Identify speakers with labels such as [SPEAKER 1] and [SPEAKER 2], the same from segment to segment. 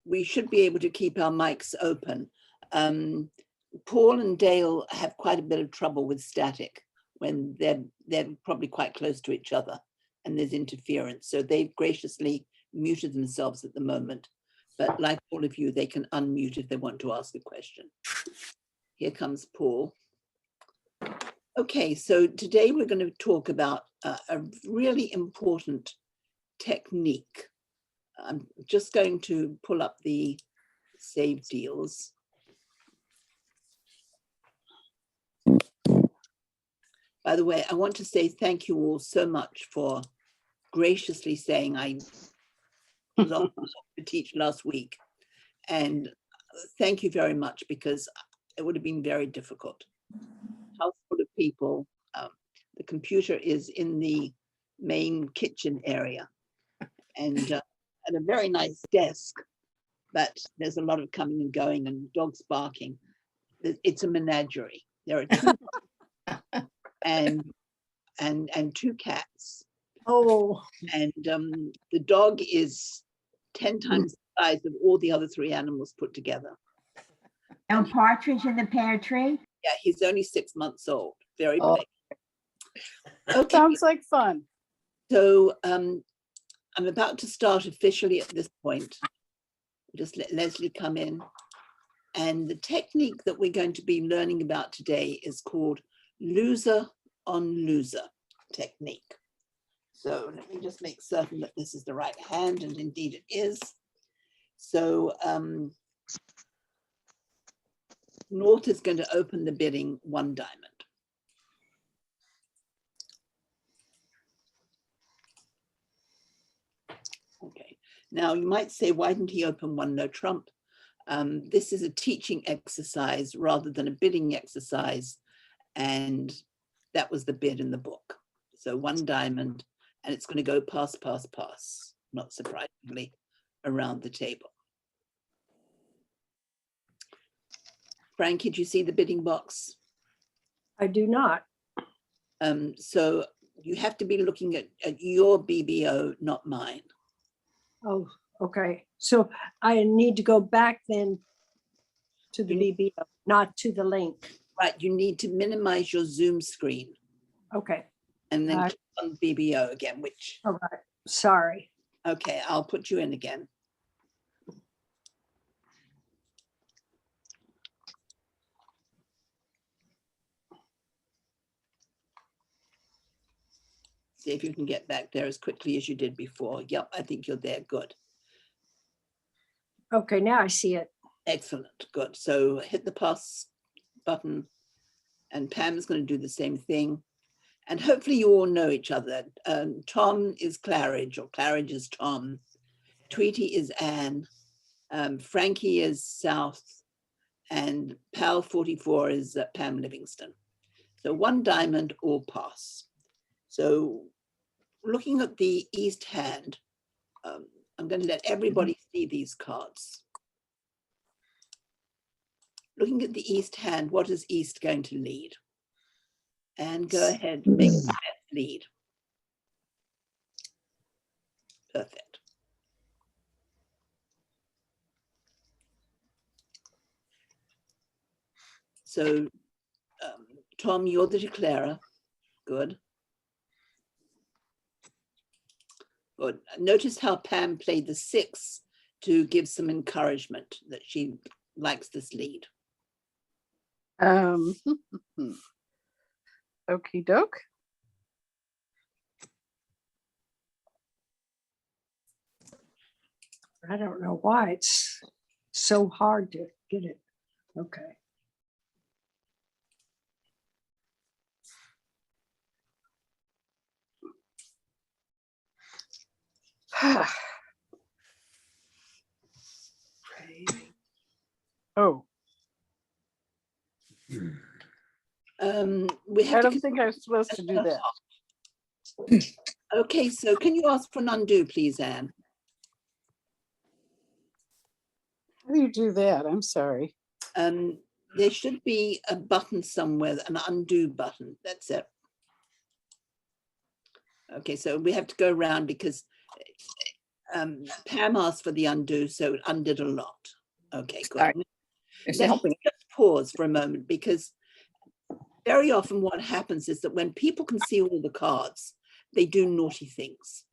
[SPEAKER 1] we should be able to keep our mics open. Paul and Dale have quite a bit of trouble with static when they're probably quite close to each other and there's interference. So they've graciously muted themselves at the moment. But like all of you, they can unmute if they want to ask a question. Here comes Paul. Okay, so today we're going to talk about a really important technique. I'm just going to pull up the saved deals. By the way, I want to say thank you all so much for graciously saying I was on to teach last week. And thank you very much, because it would have been very difficult. House full of people. The computer is in the main kitchen area and at a very nice desk, but there's a lot of coming and going and dogs barking. It's a menagerie. There are two and two cats.
[SPEAKER 2] Oh.
[SPEAKER 1] And the dog is 10 times the size of all the other 3 animals put together.
[SPEAKER 3] No partridge in the pear tree?
[SPEAKER 1] Yeah, he's only 6 months old. Very big.
[SPEAKER 2] Okay. Sounds like fun.
[SPEAKER 1] So I'm about to start officially at this point. Just let Leslie come in. And the technique that we're going to be learning about today is called loser on loser technique. So let me just make certain that this is the right hand, and indeed it is. So North is going to open the bidding 1 diamond. Okay, now you might say, why didn't he open 1 no trump? This is a teaching exercise rather than a bidding exercise. And that was the bid in the book. So 1 diamond, and it's going to go pass, pass, pass, not surprisingly, around the table. Frankie, do you see the bidding box?
[SPEAKER 2] I do not.
[SPEAKER 1] So you have to be looking at your BBO, not mine.
[SPEAKER 2] Oh, okay. So I need to go back then to the BBO, not to the link.
[SPEAKER 1] Right, you need to minimize your Zoom screen.
[SPEAKER 2] Okay.
[SPEAKER 1] And then click on BBO again, which...
[SPEAKER 2] All right, sorry.
[SPEAKER 1] Okay, I'll put you in again. See if you can get back there as quickly as you did before. Yep, I think you're there. Good.
[SPEAKER 2] Okay, now I see it.
[SPEAKER 1] Excellent. Good. So hit the pass button, and Pam's going to do the same thing. And hopefully you all know each other. Tom is Claridge, or Claridge is Tom. Tweety is Anne. Frankie is South. And Pal 44 is Pam Livingston. So 1 diamond or pass. So looking at the East hand, I'm going to let everybody see these cards. Looking at the East hand, what is East going to lead? And go ahead, make the best lead. Perfect. So, Tom, you're the declarer. Good. Good. Notice how Pam played the 6 to give some encouragement that she likes this lead.
[SPEAKER 2] Okie doke. I don't know why it's so hard to get it. Okay. Oh.
[SPEAKER 1] I
[SPEAKER 2] don't think I was supposed to do that.
[SPEAKER 1] Okay, so can you ask for an undo, please, Anne?
[SPEAKER 2] How do you do that? I'm sorry.
[SPEAKER 1] There should be a button somewhere, an undo button. That's it. Okay, so we have to go around because Pam asked for the undo, so it undid a lot. Okay, good.
[SPEAKER 4] All right. It's
[SPEAKER 1] Let's
[SPEAKER 4] helping.
[SPEAKER 1] just pause for a moment, because very often what happens is that when people can see all the cards, they do naughty things.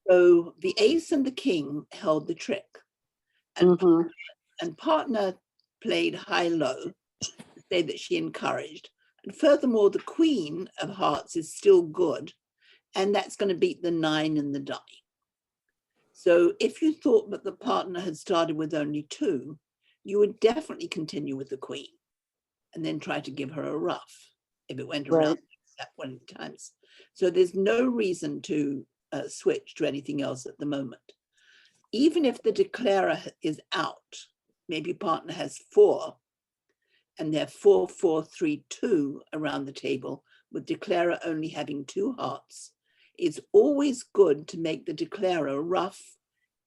[SPEAKER 1] So the ace and the king held the trick, and,
[SPEAKER 2] Mhm.
[SPEAKER 1] and partner played high-low to say that she encouraged. And furthermore, the queen of hearts is still good, and that's going to beat the 9 in the die. So if you thought that the partner had started with only 2, you would definitely continue with the queen and then try to give her a ruff if it went around that 1 times. So there's no reason to switch to anything else at the moment. Even if the declarer is out, maybe partner has 4, and they're 4, 4, 3, 2 around the table, with declarer only having 2 hearts. It's always good to make the declarer ruff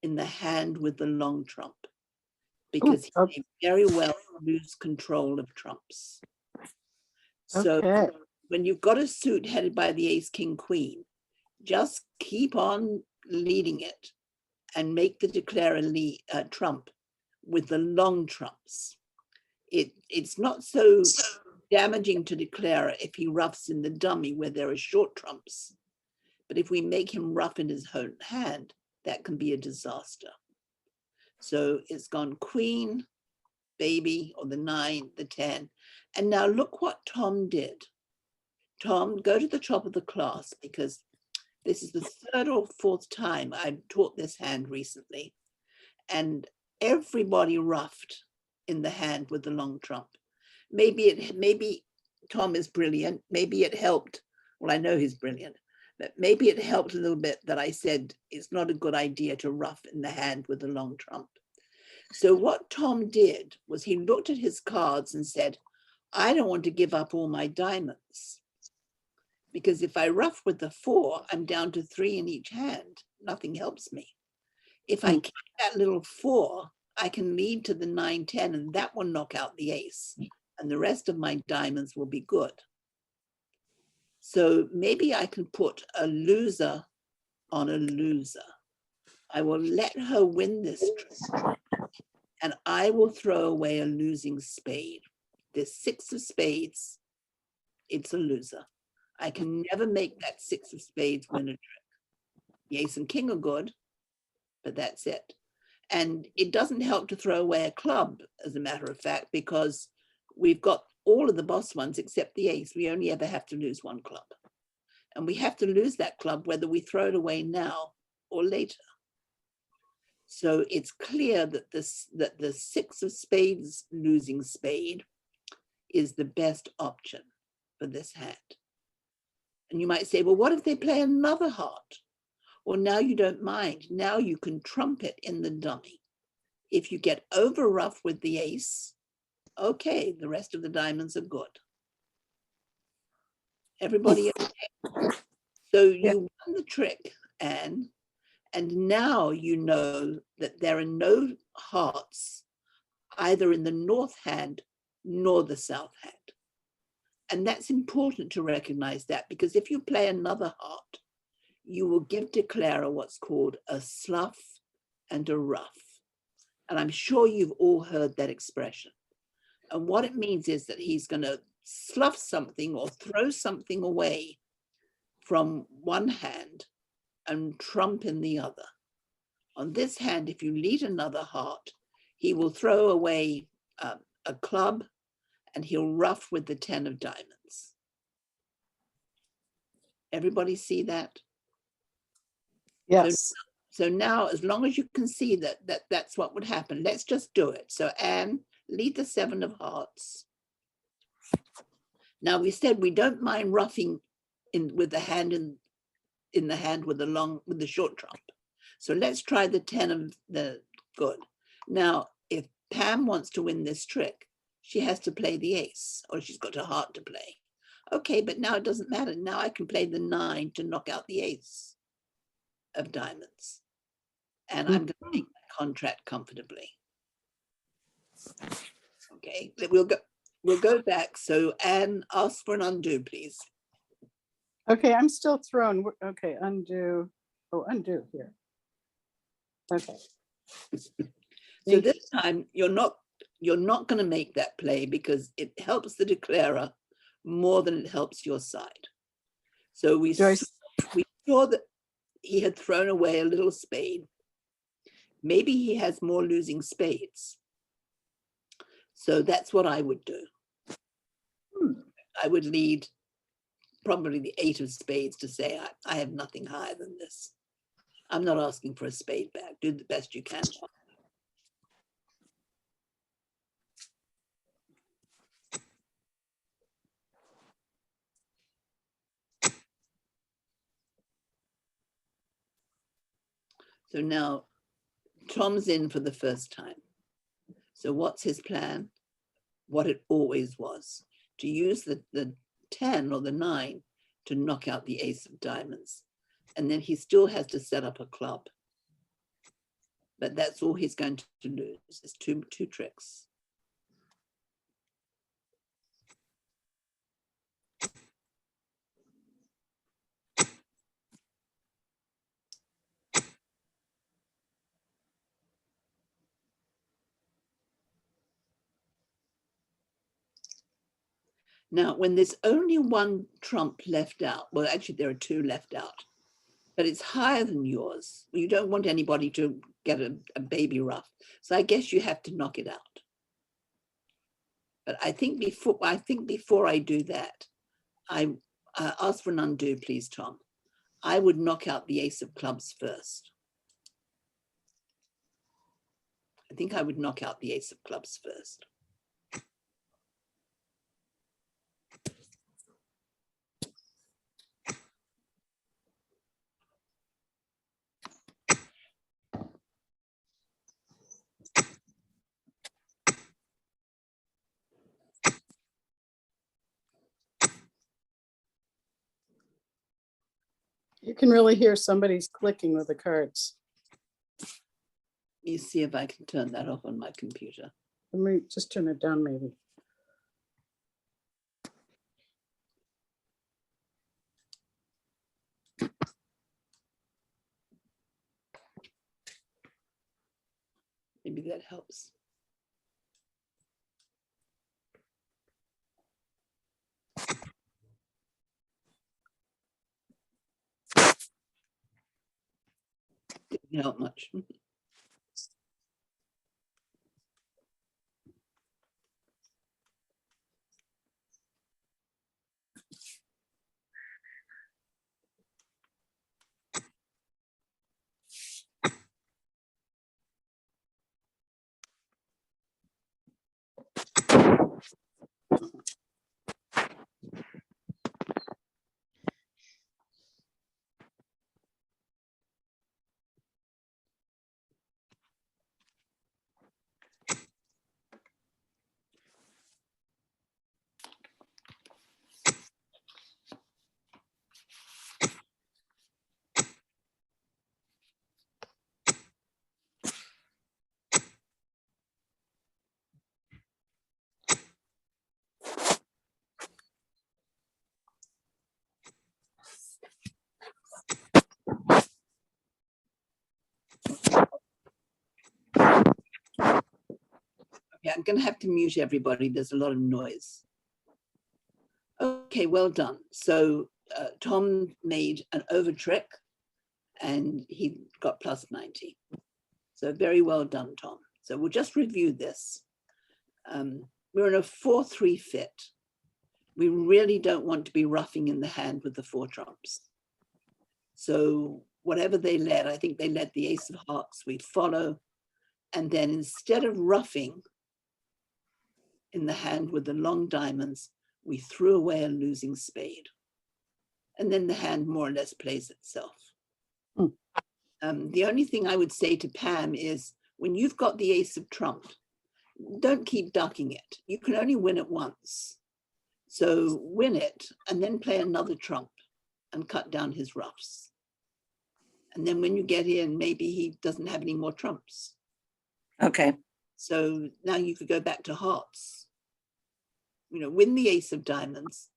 [SPEAKER 1] in the hand with the long trump, because he may very well lose control of trumps. So
[SPEAKER 2] Okay.
[SPEAKER 1] when you've got a suit headed by the ace, king, queen, just keep on leading it and make the declarer trump with the long trumps. It's not so damaging to declarer if he roughs in the dummy where there are short trumps. But if we make him rough in his own hand, that can be a disaster. So it's gone queen, baby, or the 9, the 10. And now look what Tom did. Tom, go to the top of the class, because this is the 3rd or 4th time I've taught this hand recently. And everybody roughed in the hand with the long trump. Maybe Tom is brilliant. Maybe it helped. Well, I know he's brilliant, but maybe it helped a little bit that I said it's not a good idea to rough in the hand with the long trump. So what Tom did was he looked at his cards and said, I don't want to give up all my diamonds, because if I rough with the 4, I'm down to 3 in each hand. Nothing helps me. If I keep that little 4, I can lead to the 9, 10, and that will knock out the ace, and the rest of my diamonds will be good. So maybe I can put a loser on a loser. I will let her win this trick, and I will throw away a losing spade. There's 6 of spades. It's a loser. I can never make that 6 of spades win a trick. The ace and king are good, but that's it. And it doesn't help to throw away a club, as a matter of fact, because we've got all of the boss ones except the ace. We only ever have to lose 1 club. And we have to lose that club whether we throw it away now or later. So it's clear that the 6 of spades losing spade is the best option for this hand. And you might say, well, what if they play another heart? Well, now you don't mind. Now you can trump it in the dummy. If you get over rough with the ace, okay, the rest of the diamonds are good. Everybody okay? So you won the trick, Anne, and now you know that there are no hearts either in the north hand nor the south hand. And that's important to recognize that, because if you play another heart, you will give declarer what's called a slough and a rough. And I'm sure you've all heard that expression. And what it means is that he's going to slough something or throw something away from one hand and trump in the other. On this hand, if you lead another heart, he will throw away a club and he'll rough with the 10 of diamonds. Everybody see that?
[SPEAKER 2] Yes.
[SPEAKER 1] So now, as long as you can see that's what would happen, let's just do it. So Anne, lead the 7 of hearts. Now we said we don't mind roughing with the hand in the hand with the short trump. So let's try the 10 of the good. Now, if Pam wants to win this trick, she has to play the ace, or she's got a heart to play. Okay, but now it doesn't matter. Now I can play the 9 to knock out the ace of diamonds. And I'm going to make that contract comfortably. Okay, we'll go back. So Anne, ask for an undo, please.
[SPEAKER 5] Okay, I'm still thrown. Okay, undo. Oh, undo here.
[SPEAKER 4] Okay.
[SPEAKER 1] So this time you're not going to make that play because it helps the declarer more than it helps your side. So we
[SPEAKER 4] Joyce,
[SPEAKER 1] saw that he had thrown away a little spade. Maybe he has more losing spades. So that's what I would do. I would lead probably the 8 of spades to say, I have nothing higher than this. I'm not asking for a spade back. Do the best you can. So now Tom's in for the first time. So what's his plan? What it always was, to use the 10 or the 9 to knock out the ace of diamonds. And then he still has to set up a club. But that's all he's going to lose, is two tricks. Now, when there's only one trump left out, well, actually there are 2 left out, but it's higher than yours. You don't want anybody to get a baby ruff. So I guess you have to knock it out. But I think before I do that, I ask for an undo, please, Tom. I would knock out the ace of clubs first. I think I would knock out the ace of clubs first.
[SPEAKER 4] you can really hear somebody's clicking with the cards.
[SPEAKER 1] Let me see if I can turn that off on my computer.
[SPEAKER 4] Let me just turn it down maybe.
[SPEAKER 1] Maybe that helps. Didn't help much. Yeah, I'm going to have to mute everybody. There's a lot of noise. Okay, well done. So Tom made an over trick and he got plus 90. So very well done, Tom. So we'll just review this. We're in a 4-3 fit. We really don't want to be roughing in the hand with the 4 trumps. So whatever they led, I think they led the ace of hearts, we follow. And then instead of roughing in the hand with the long diamonds, we threw away a losing spade. And then the hand more or less plays itself. The only thing I would say to Pam is when you've got the ace of trump, don't keep ducking it. You can only win it once. So win it and then play another trump and cut down his roughs. And then when you get in, maybe he doesn't have any more trumps.
[SPEAKER 5] Okay.
[SPEAKER 1] So now you could go back to hearts. You know, win the ace of diamonds,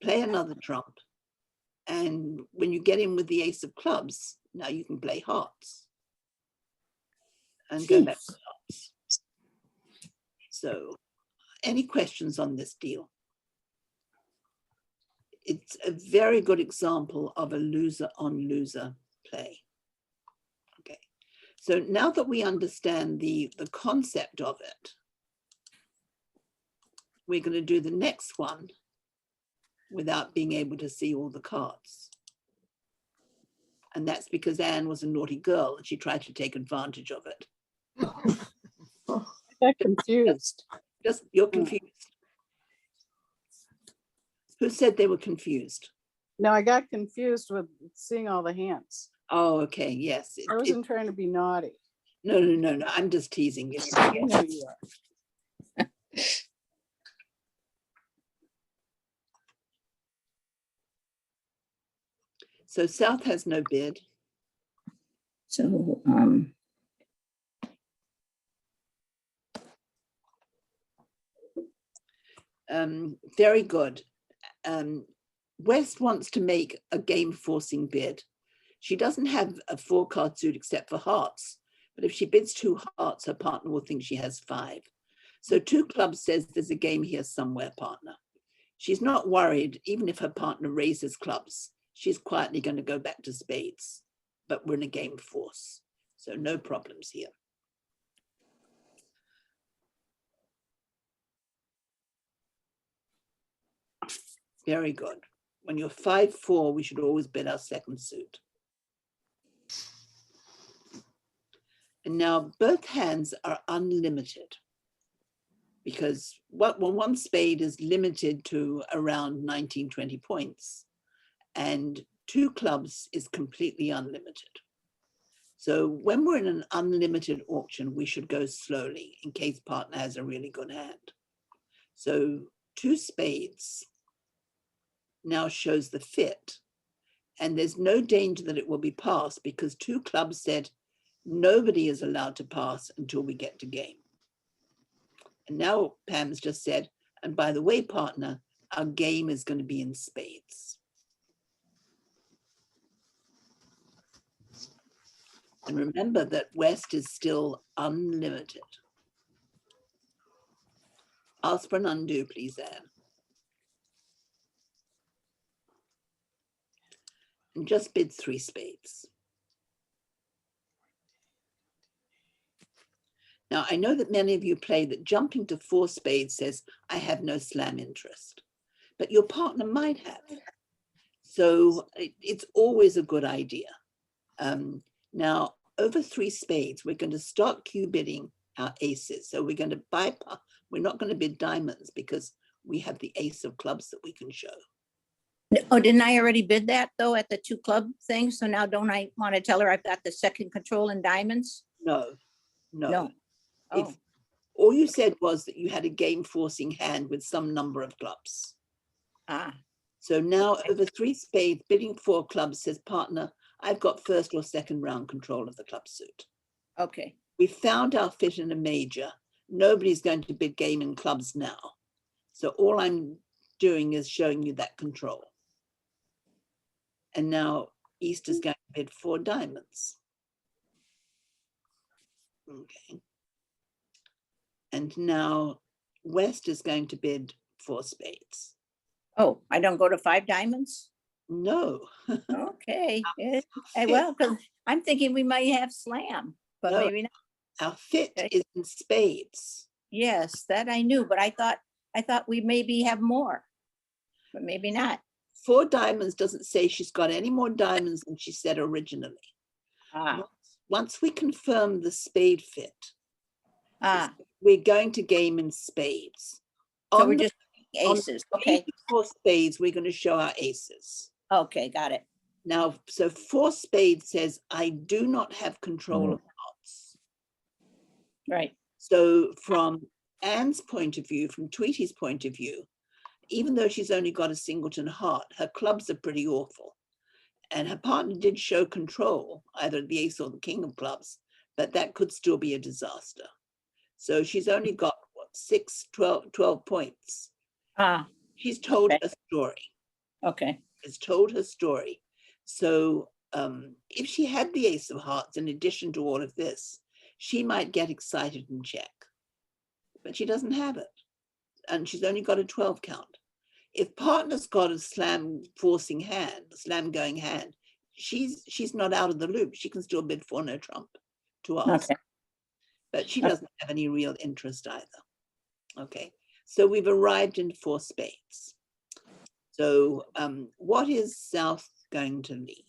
[SPEAKER 1] play another trump. And when you get in with the ace of clubs, now you can play hearts. and go back to hearts. So, any questions on this deal? It's a very good example of a loser on loser play. Okay, so now that we understand the concept of it, we're going to do the next one without being able to see all the cards. And that's because Anne was a naughty girl and she tried to take advantage of it.
[SPEAKER 4] I got confused.
[SPEAKER 1] Just, you're confused. Who said they were confused?
[SPEAKER 4] No, I got confused with seeing all the hands.
[SPEAKER 1] Oh, okay, yes.
[SPEAKER 4] I wasn't trying to be naughty.
[SPEAKER 1] No, I'm just teasing you.
[SPEAKER 4] You know you are.
[SPEAKER 1] So South has no bid.
[SPEAKER 3] So,
[SPEAKER 1] Very good. West wants to make a game forcing bid. She doesn't have a 4-card suit except for hearts, but if she bids 2 hearts, her partner will think she has 5. So 2 clubs says there's a game here somewhere, partner. She's not worried, even if her partner raises clubs, she's quietly going to go back to spades, but we're in a game force. So no problems here. Very good. When you're 5-4, we should always bid our second suit. And now both hands are unlimited because one spade is limited to around 19, 20 points and 2 clubs is completely unlimited. So when we're in an unlimited auction, we should go slowly in case partner has a really good hand. So 2 spades now shows the fit, and there's no danger that it will be passed because 2 clubs said nobody is allowed to pass until we get to game. And now Pam's just said, and by the way, partner, our game is going to be in spades. And remember that West is still unlimited. Ask for an undo, please, Anne. And just bid 3 spades. Now, I know that many of you play that jumping to 4 spades says, I have no slam interest, but your partner might have. So it's always a good idea. Now, over 3 spades, we're going to start cue bidding our aces. So we're going to bypass, we're not going to bid diamonds because we have the ace of clubs that we can show.
[SPEAKER 5] Oh, didn't I already bid that though at the 2 club thing? So now don't I want to tell her I've got the second control in diamonds?
[SPEAKER 1] No.
[SPEAKER 5] No.
[SPEAKER 1] If
[SPEAKER 5] Oh,
[SPEAKER 1] all you said was that you had a game forcing hand with some number of clubs. So now over 3 spades, bidding 4 clubs says, partner, I've got first or second round control of the club suit.
[SPEAKER 5] okay.
[SPEAKER 1] We found our fit in a major. Nobody's going to bid game in clubs now. So all I'm doing is showing you that control. And now East is going to bid 4 diamonds. Okay. And now West is going to bid 4 spades.
[SPEAKER 5] Oh, I don't go to 5 diamonds?
[SPEAKER 1] No.
[SPEAKER 5] Okay. Well, because I'm thinking we might have slam, but
[SPEAKER 1] No.
[SPEAKER 5] maybe not.
[SPEAKER 1] Our fit
[SPEAKER 5] Okay.
[SPEAKER 1] is in spades.
[SPEAKER 5] Yes, that I knew, but I thought we maybe have more, but maybe not.
[SPEAKER 1] 4 diamonds doesn't say she's got any more diamonds than she said originally. Once we confirm the spade fit, we're going to game in spades.
[SPEAKER 5] So we're
[SPEAKER 1] On the
[SPEAKER 5] just aces. Okay.
[SPEAKER 1] 4 spades, we're going to show our aces.
[SPEAKER 5] Okay, got it.
[SPEAKER 1] Now, so 4 spades says, I do not have control of hearts.
[SPEAKER 5] Right.
[SPEAKER 1] So from Anne's point of view, from Tweety's point of view, even though she's only got a singleton heart, her clubs are pretty awful. And her partner did show control, either the ace or the king of clubs, but that could still be a disaster. So she's only got, what, 12 points. She's told
[SPEAKER 5] Okay.
[SPEAKER 1] a story.
[SPEAKER 5] Okay.
[SPEAKER 1] Has told her story. So if she had the ace of hearts, in addition to all of this, she might get excited and check, but she doesn't have it. And she's only got a 12 count. If partner's got a slam forcing hand, a slam going hand, she's not out of the loop. She can still bid for no trump to ask.
[SPEAKER 3] Okay.
[SPEAKER 1] But she doesn't have any real interest either. Okay, so we've arrived in 4 spades. So what is South going to lead?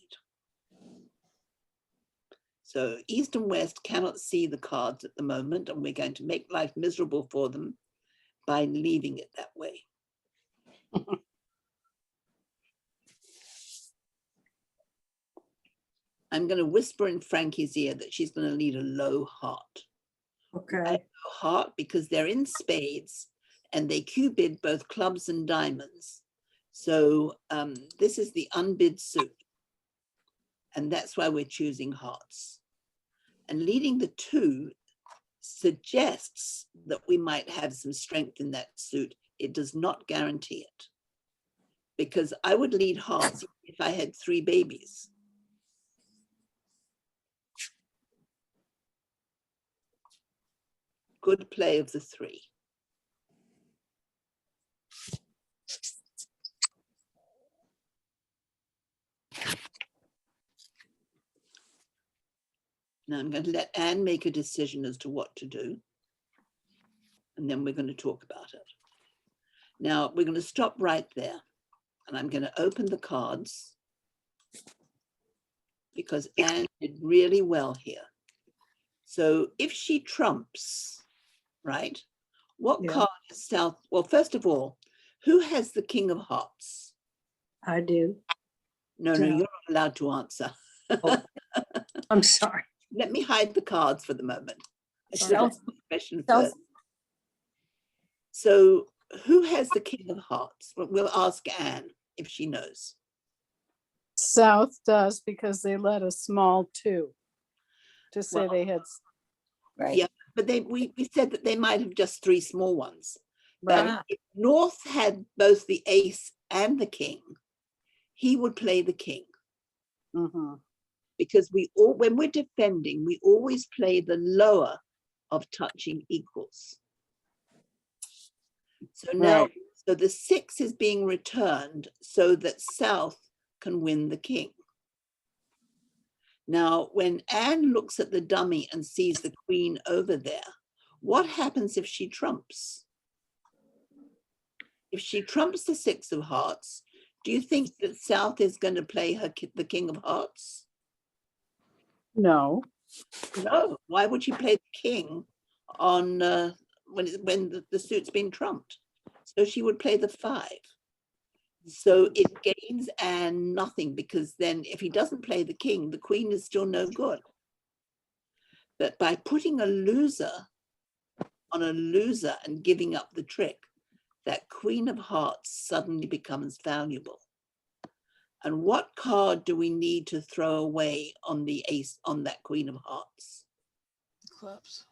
[SPEAKER 1] So East and West cannot see the cards at the moment, and we're going to make life miserable for them by leaving it that way. I'm going to whisper in Frankie's ear that she's going to lead a low heart.
[SPEAKER 2] Okay,
[SPEAKER 1] Heart because they're in spades and they Q-bid both clubs and diamonds. So this is the unbid suit. And that's why we're choosing hearts. And leading the 2 suggests that we might have some strength in that suit. It does not guarantee it. Because I would lead hearts if I had 3 babies. Good play of the 3. Now I'm going to let Anne make a decision as to what to do. And then we're going to talk about it. Now we're going to stop right there. And I'm going to open the cards because Anne did really well here. So if she trumps, right, what
[SPEAKER 2] Yeah.
[SPEAKER 1] card is South? Well, first of all, who has the King of Hearts?
[SPEAKER 2] I do.
[SPEAKER 1] No,
[SPEAKER 2] No.
[SPEAKER 1] you're not allowed to answer.
[SPEAKER 2] Oh. I'm sorry.
[SPEAKER 1] Let me hide the cards for the moment. I should have
[SPEAKER 2] South-
[SPEAKER 1] asked the question
[SPEAKER 2] South-
[SPEAKER 1] first. So who has the King of Hearts? Well, we'll ask Anne if she knows.
[SPEAKER 4] South does because they let a small 2 to say
[SPEAKER 1] Well,
[SPEAKER 4] they had.
[SPEAKER 3] Right.
[SPEAKER 1] Yeah. But we said that they might have just 3 small ones. But
[SPEAKER 3] Ah.
[SPEAKER 1] if North had both the ace and the king, he would play the king.
[SPEAKER 4] Mhm.
[SPEAKER 1] Because when we're defending, we always play the lower of touching equals. So now,
[SPEAKER 4] Right.
[SPEAKER 1] so the 6 is being returned so that South can win the king. Now, when Anne looks at the dummy and sees the queen over there, what happens if she trumps? If she trumps the 6 of hearts, do you think that South is going to play the King of Hearts?
[SPEAKER 4] No.
[SPEAKER 1] No. Why would she play the king on when the suit's been trumped? So she would play the 5. So it gains Anne nothing because then if he doesn't play the king, the queen is still no good. But by putting a loser on a loser and giving up the trick, that Queen of Hearts suddenly becomes valuable. And what card do we need to throw away on the ace, on that Queen of Hearts?
[SPEAKER 4] Clubs.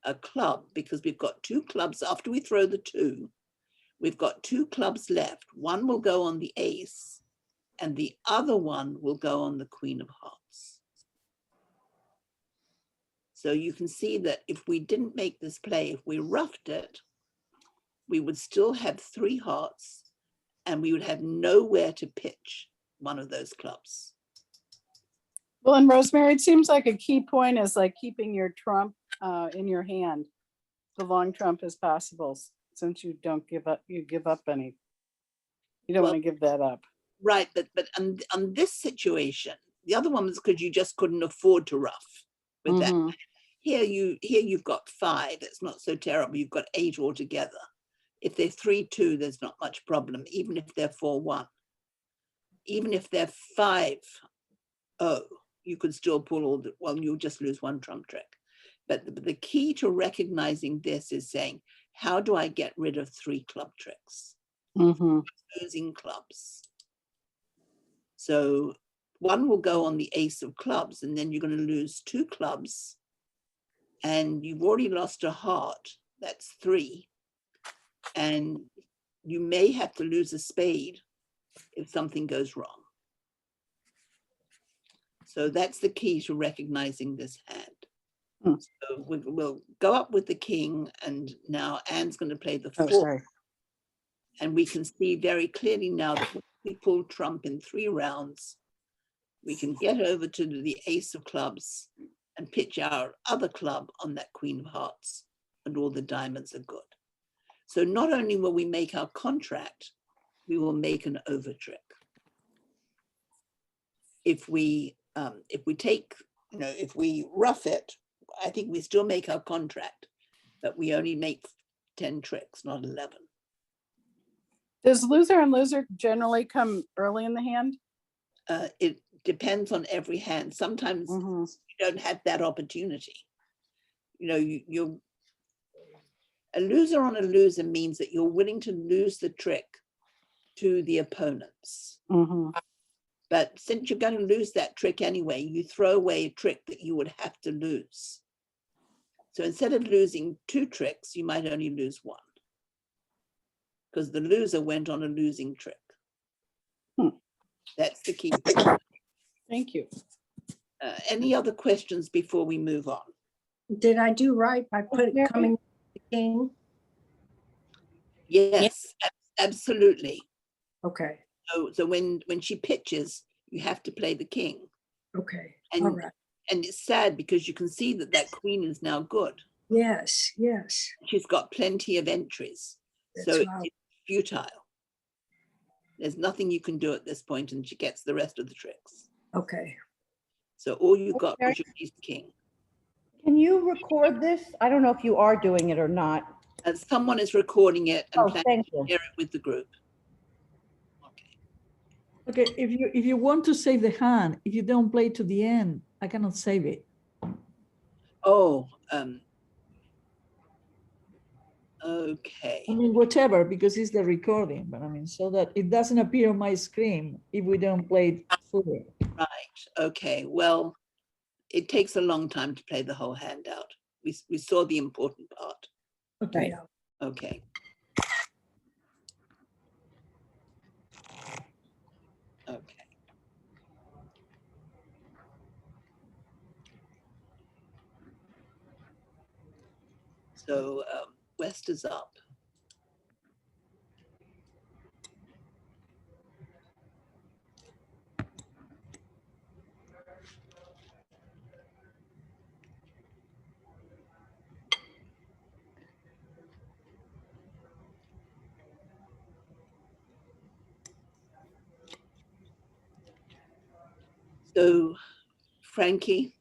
[SPEAKER 1] A club, because we've got 2 clubs. After we throw the 2, we've got 2 clubs left. One will go on the ace and the other one will go on the Queen of Hearts. So you can see that if we didn't make this play, if we roughed it, we would still have 3 hearts and we would have nowhere to pitch one of those clubs.
[SPEAKER 4] Well, and Rosemary, it seems like a key point is like keeping your trump in your hand, the long trump as possible, since you don't give up, you give up any. You don't
[SPEAKER 1] Well,
[SPEAKER 4] want to give that up.
[SPEAKER 1] Right, but on this situation, the other one was because you just couldn't afford to rough with that.
[SPEAKER 4] Mhm.
[SPEAKER 1] Here you've got 5. It's not so terrible. You've got 8 altogether. If they're 3-2, there's not much problem. Even if they're 4-1, even if they're 5-0, you could still pull all the. Well, you'll just lose 1 trump trick. But the key to recognizing this is saying, how do I get rid of 3 club tricks?
[SPEAKER 4] Mhm.
[SPEAKER 1] Losing clubs. So one will go on the ace of clubs, and then you're going to lose 2 clubs. And you've already lost a heart. That's 3. And you may have to lose a spade if something goes wrong. So that's the key to recognizing this hand.
[SPEAKER 4] Hmm.
[SPEAKER 1] So we'll go up with the king, and now Anne's going to play the
[SPEAKER 4] Oh,
[SPEAKER 1] four.
[SPEAKER 4] sorry.
[SPEAKER 1] And we can see very clearly now that when we pull trump in 3 rounds, we can get over to the ace of clubs and pitch our other club on that queen of hearts, and all the diamonds are good. So not only will we make our contract, we will make an over trick. If we take, if we rough it, I think we still make our contract, but we only make 10 tricks, not 11.
[SPEAKER 4] Does loser and loser generally come early in the hand?
[SPEAKER 1] It depends on every hand. Sometimes
[SPEAKER 4] Mhm.
[SPEAKER 1] you don't have that opportunity. You're a loser on a loser means that you're willing to lose the trick to the opponents.
[SPEAKER 4] Mhm.
[SPEAKER 1] But since you're going to lose that trick anyway, you throw away a trick that you would have to lose. So instead of losing 2 tricks, you might only lose 1, because the loser went on a losing trick.
[SPEAKER 4] Hmm.
[SPEAKER 1] That's the key.
[SPEAKER 4] Thank you.
[SPEAKER 1] Any other questions before we move on?
[SPEAKER 2] Did I do right by
[SPEAKER 3] Mary?
[SPEAKER 2] coming the king?
[SPEAKER 1] Yes, absolutely.
[SPEAKER 2] Okay,
[SPEAKER 1] So when she pitches, you have to play the king.
[SPEAKER 2] okay,
[SPEAKER 1] And
[SPEAKER 2] all right.
[SPEAKER 1] And it's sad because you can see that queen is now good.
[SPEAKER 2] Yes, yes,
[SPEAKER 1] She's got plenty of entries.
[SPEAKER 2] that's
[SPEAKER 1] So
[SPEAKER 2] right.
[SPEAKER 1] it's futile. There's nothing you can do at this point, and she gets the rest of the tricks.
[SPEAKER 2] Okay.
[SPEAKER 1] So all you got
[SPEAKER 3] Okay.
[SPEAKER 1] was your ace king.
[SPEAKER 3] Can you record this? I don't know if you are doing it or not.
[SPEAKER 1] And someone is recording it and
[SPEAKER 3] Oh,
[SPEAKER 1] planning
[SPEAKER 3] thank
[SPEAKER 1] to
[SPEAKER 3] you.
[SPEAKER 1] share it with the group. Okay.
[SPEAKER 6] Okay, if you want to save the hand, if you don't play to the end, I cannot save it.
[SPEAKER 1] Oh,
[SPEAKER 6] I
[SPEAKER 1] okay.
[SPEAKER 6] mean, whatever, because it's the recording, but I mean, so that it doesn't appear on my screen if we don't play it fully.
[SPEAKER 1] Right. Okay. Well, it takes a long time to play the whole hand out. We saw the important part.
[SPEAKER 6] Okay.
[SPEAKER 2] Yeah.
[SPEAKER 1] Okay. Okay. So West is up. So, Frankie,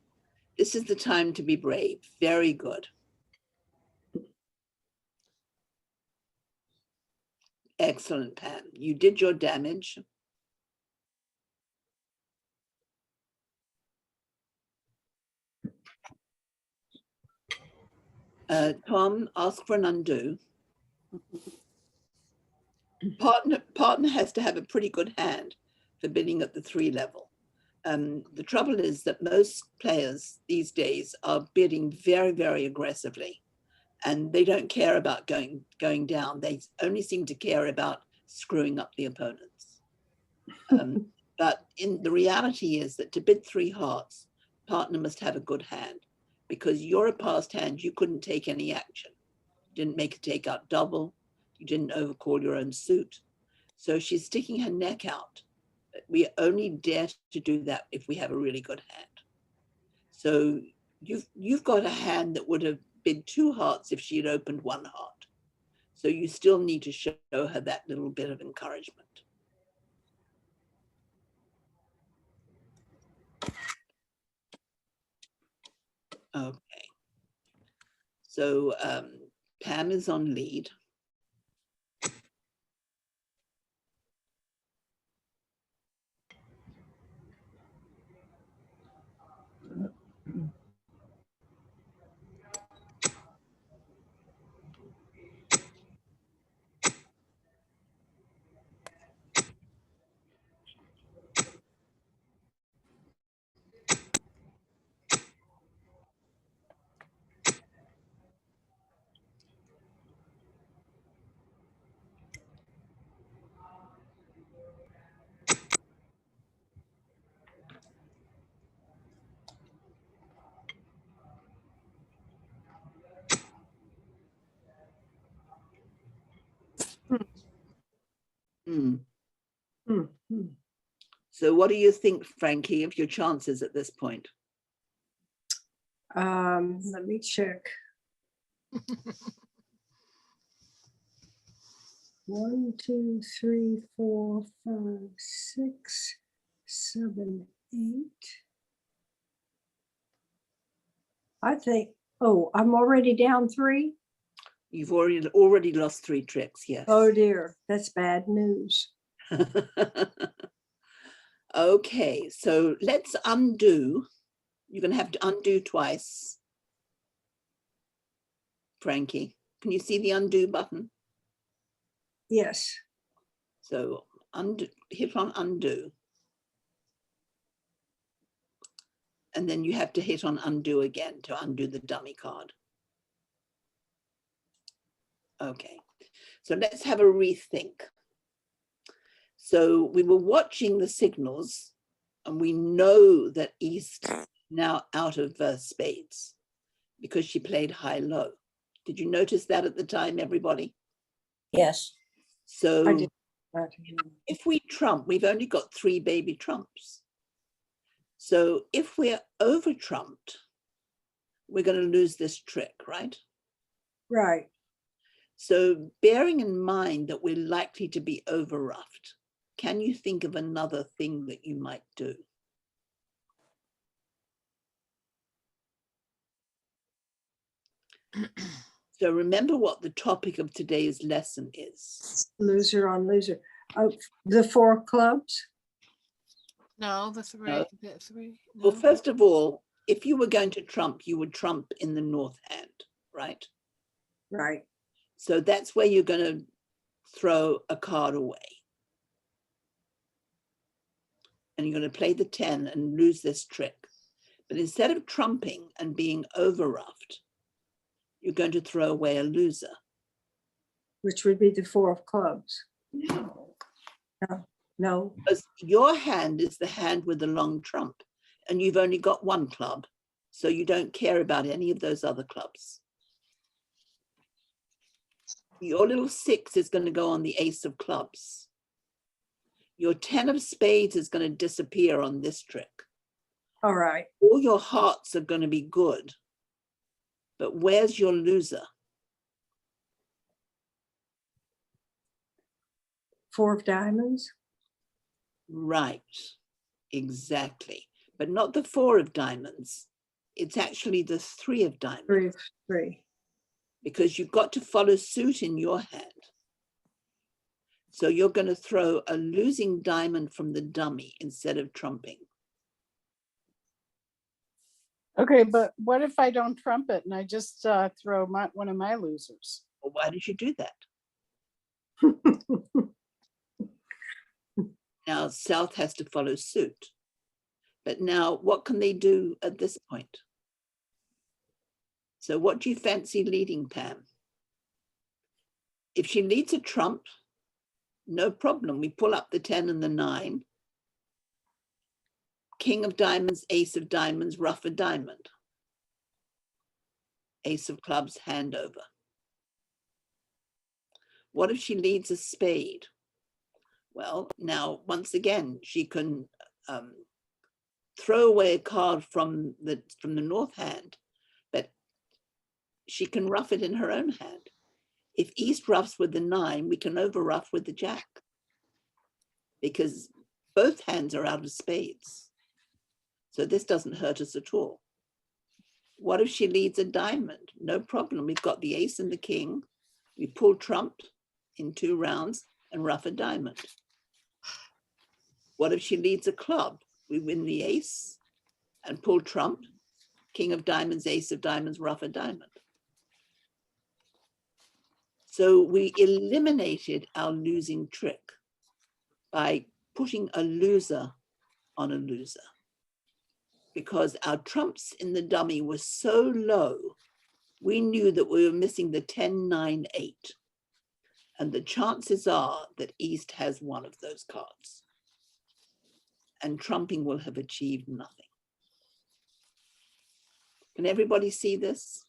[SPEAKER 1] this is the time to be brave. Very good. Excellent, Pam. You did your damage. Tom, ask for an undo. Partner has to have a pretty good hand for bidding at the 3 level. The trouble is that most players these days are bidding very, very aggressively, and they don't care about going down. They only seem to care about screwing up the opponents. But the reality is that to bid 3 hearts, partner must have a good hand, because you're a passed hand. You couldn't take any action. You didn't make a takeout double. You didn't overcall your own suit. So she's sticking her neck out. We only dare to do that if we have a really good hand. So you've got a hand that would have bid 2 hearts if she had opened 1 heart. So you still need to show her that little bit of encouragement. Okay. So Pam is on lead. Hmm.
[SPEAKER 2] Hmm, hmm.
[SPEAKER 1] So what do you think, Frankie, of your chances at this point?
[SPEAKER 2] Let me check. 1, 2, 3, 4, 5, 6, 7, 8. I think, oh, I'm already down 3.
[SPEAKER 1] You've already lost 3 tricks, yes.
[SPEAKER 2] Oh dear, that's bad news.
[SPEAKER 1] Okay, so let's undo. You're going to have to undo twice. Frankie, can you see the undo button?
[SPEAKER 2] Yes.
[SPEAKER 1] So undo, hit on undo. And then you have to hit on undo again to undo the dummy card. Okay, so let's have a rethink. So we were watching the signals and we know that East now out of spades because she played high-low. Did you notice that at the time, everybody?
[SPEAKER 5] Yes.
[SPEAKER 1] So
[SPEAKER 2] I did.
[SPEAKER 1] if we trump, we've only got 3 baby trumps. So if we're over trumped, we're going to lose this trick, right?
[SPEAKER 2] Right.
[SPEAKER 1] So bearing in mind that we're likely to be overruffed, can you think of another thing that you might do? So remember what the topic of today's lesson is.
[SPEAKER 2] Loser on loser. Oh, the 4 clubs.
[SPEAKER 7] No, the 3.
[SPEAKER 1] No.
[SPEAKER 7] The 3.
[SPEAKER 1] Well,
[SPEAKER 7] No.
[SPEAKER 1] first of all, if you were going to trump, you would trump in the north hand, right?
[SPEAKER 2] Right.
[SPEAKER 1] So that's where you're going to throw a card away. And you're going to play the 10 and lose this trick. But instead of trumping and being overruffed, you're going to throw away a loser.
[SPEAKER 2] Which would be the 4 of clubs. No.
[SPEAKER 1] Because your hand is the hand with the long trump, and you've only got 1 club, so you don't care about any of those other clubs. Your little 6 is going to go on the ace of clubs. Your 10 of spades is going to disappear on this trick.
[SPEAKER 2] All right.
[SPEAKER 1] All your hearts are going to be good, but where's your loser?
[SPEAKER 2] 4 of diamonds.
[SPEAKER 1] Right, exactly. But not the 4 of diamonds. It's actually the 3 of diamonds.
[SPEAKER 2] 3 of 3.
[SPEAKER 1] Because you've got to follow suit in your hand. So you're going to throw a losing diamond from the dummy instead of trumping.
[SPEAKER 4] Okay, but what if I don't trump it and I just throw one of my losers?
[SPEAKER 1] Well, why did you do that? Now South has to follow suit. But now what can they do at this point? So what do you fancy leading, Pam? If she leads a trump, no problem. We pull up the 10 and the 9. King of diamonds, ace of diamonds, ruff a diamond. Ace of clubs, hand over. What if she leads a spade? Well, now, once again, she can throw away a card from the north hand, but she can ruff it in her own hand. If East ruffs with the 9, we can over ruff with the jack because both hands are out of spades. So this doesn't hurt us at all. What if she leads a diamond? No problem. We've got the ace and the king. We pull trump in 2 rounds and ruff a diamond. What if she leads a club? We win the ace and pull trump, king of diamonds, ace of diamonds, ruff a diamond. So we eliminated our losing trick by putting a loser on a loser because our trumps in the dummy were so low, we knew that we were missing the 10, 9, 8. And the chances are that East has one of those cards. And trumping will have achieved nothing. Can everybody see this?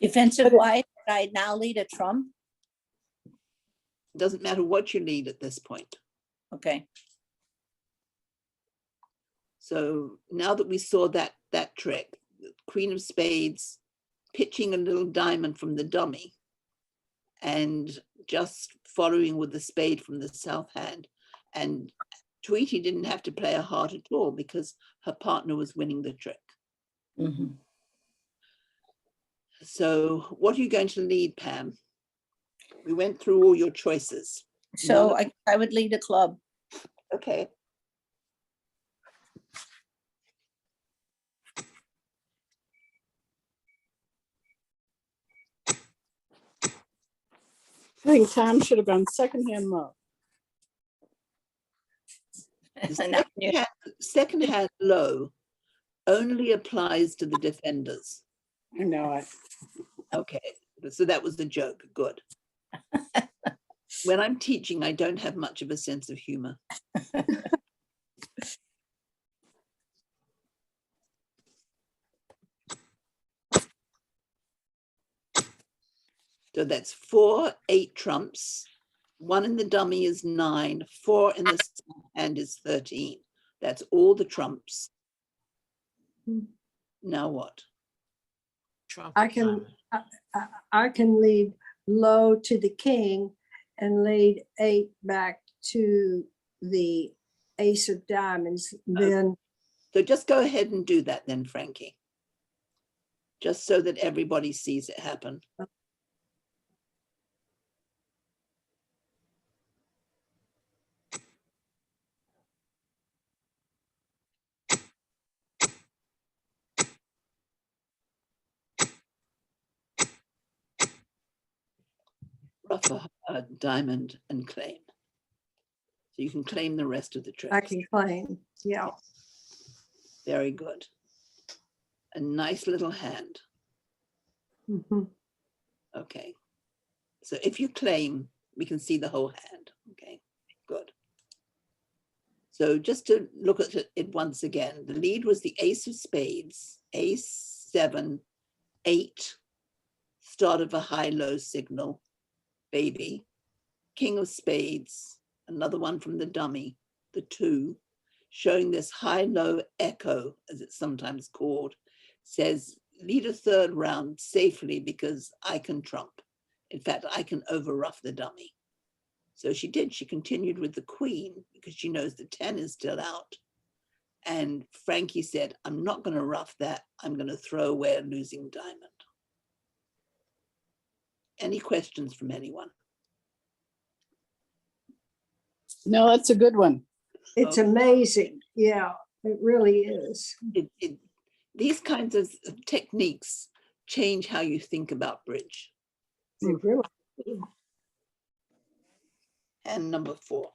[SPEAKER 5] Defensive wise, I now lead a trump.
[SPEAKER 1] Doesn't matter what you lead at this point.
[SPEAKER 5] Okay,
[SPEAKER 1] So now that we saw that trick, Queen of Spades pitching a little diamond from the dummy and just following with the spade from the south hand. And Tweety didn't have to play a heart at all because her partner was winning the trick.
[SPEAKER 5] mhm.
[SPEAKER 1] So what are you going to lead, Pam? We went through all your choices.
[SPEAKER 5] So I would lead a club.
[SPEAKER 1] Okay.
[SPEAKER 4] I think Tom should have gone second hand low.
[SPEAKER 5] Now, you-
[SPEAKER 1] Second hand low only applies to the defenders.
[SPEAKER 4] I know it.
[SPEAKER 1] Okay, so that was the joke. Good. When I'm teaching, I don't have much of a sense of humor. So that's 4 8 trumps. 1 in the dummy is 9. 4 in the hand is 13. That's all the trumps. Now what?
[SPEAKER 7] Trump.
[SPEAKER 2] I can lead low to the king and lead 8 back to the ace of diamonds. Then
[SPEAKER 1] So just go ahead and do that then, Frankie. Just so that everybody sees it happen. Ruff a diamond and claim. So you can claim the rest of the tricks.
[SPEAKER 2] I can claim, yeah.
[SPEAKER 1] Very good. A nice little hand.
[SPEAKER 2] Mhm.
[SPEAKER 1] Okay. So if you claim, we can see the whole hand. Okay, good. So just to look at it once again, the lead was the ace of spades, ace, 7, 8, start of a high-low signal, baby, king of spades, another one from the dummy, the 2, showing this high-low echo, as it's sometimes called, says lead a third round safely because I can trump. In fact, I can overruff the dummy. So she did. She continued with the queen because she knows the 10 is still out. And Frankie said, I'm not going to ruff that. I'm going to throw away a losing diamond. Any questions from anyone?
[SPEAKER 4] No, that's a good one.
[SPEAKER 2] It's
[SPEAKER 1] Okay.
[SPEAKER 2] amazing. Yeah, it really is.
[SPEAKER 1] These kinds of techniques change how you think about bridge.
[SPEAKER 2] It really is.
[SPEAKER 1] And number 4.